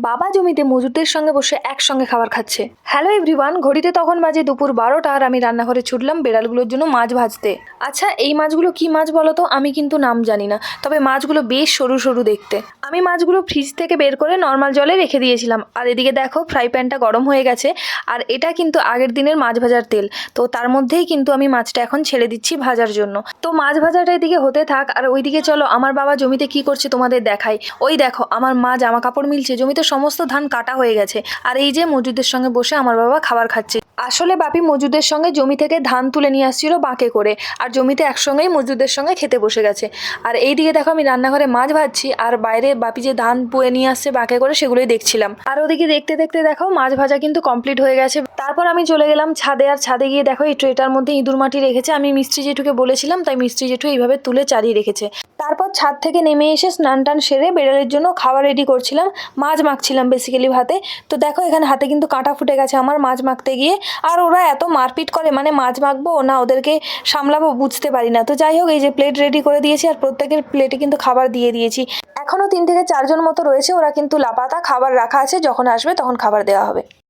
বাবা জমিতে মজুরদের সঙ্গে বসে একসঙ্গে খাবার খাচ্ছে। হ্যালো এভরিওয়ান, ঘড়িতে তখন বাজে দুপুর 12টা আর আমি রান্নাঘরে ছুটলাম বেড়ালগুলোর জন্য মাছ ভাজতে। আচ্ছা, এই মাছগুলো কি মাছ বলো তো? আমি কিন্তু নাম জানি না, তবে মাছগুলো বেশ সরু সরু দেখতে। আমি মাছগুলো ফ্রিজ থেকে বের করে নর্মাল জলে রেখে দিয়েছিলাম। আর এদিকে দেখো ফ্রাই প্যানটা গরম হয়ে গেছে, আর এটা কিন্তু আগের দিনের মাছ ভাজার তেল। তো তার মধ্যেই কিন্তু আমি মাছটা এখন ছেড়ে দিচ্ছি ভাজার জন্য। তো মাছ ভাজাটা এদিকে হতে থাক, আর ওইদিকে চলো আমার বাবা জমিতে কি করছে তোমাদের দেখাই। ওই দেখো আমার মা জামা কাপড় মিলছে, জমিতে সমস্ত ধান কাটা হয়ে গেছে। আর এই যে মজুরদের সঙ্গে বসে আমার বাবা খাবার খাচ্ছে। আসলে বাপি মজুরদের সঙ্গে জমি থেকে ধান তুলে নিয়ে আসছিল বাঁকে করে, আর জমিতে একসঙ্গেই মজুরদের সঙ্গে খেতে বসে গেছে। আর এইদিকে দেখো আমি রান্নাঘরে মাছ ভাজছি, আর বাইরে বাপি যে ধান বয়ে নিয়ে আসছে বাঁকে করে সেগুলোই দেখছিলাম। আর ওদিকে দেখতে দেখতে দেখো মাছ ভাজা কিন্তু কমপ্লিট হয়ে গেছে। তারপর আমি চলে গেলাম ছাদে, আর ছাদে গিয়ে দেখো এই ট্রেটার মধ্যে ইঁদুর মাটি রেখেছে। আমি মিস্ত্রি জেঠুকে বলেছিলাম, তাই মিস্ত্রি জেঠু এইভাবে তুলে চালিয়ে রেখেছে। তারপর ছাদ থেকে নেমে এসে স্নান টান সেরে বেড়ালের জন্য খাবার রেডি করছিলাম, মাছ মাখছিলাম বেসিক্যালি ভাতে। তো দেখো এখানে হাতে কিন্তু কাঁটা ফুটে গেছে আমার মাছ মাখতে গিয়ে। আর ওরা এত মারপিট করে, মানে মাছ মাখবো না ওদেরকে সামলাবো বুঝতে পারি না। তো যাই হোক, এই যে প্লেট রেডি করে দিয়েছি, আর প্রত্যেকের প্লেটে কিন্তু খাবার দিয়ে দিয়েছি। এখনও 3 থেকে 4 জন মতো রয়েছে, ওরা কিন্তু লাপাতা খাবার রাখা আছে, যখন আসবে তখন খাবার দেওয়া হবে।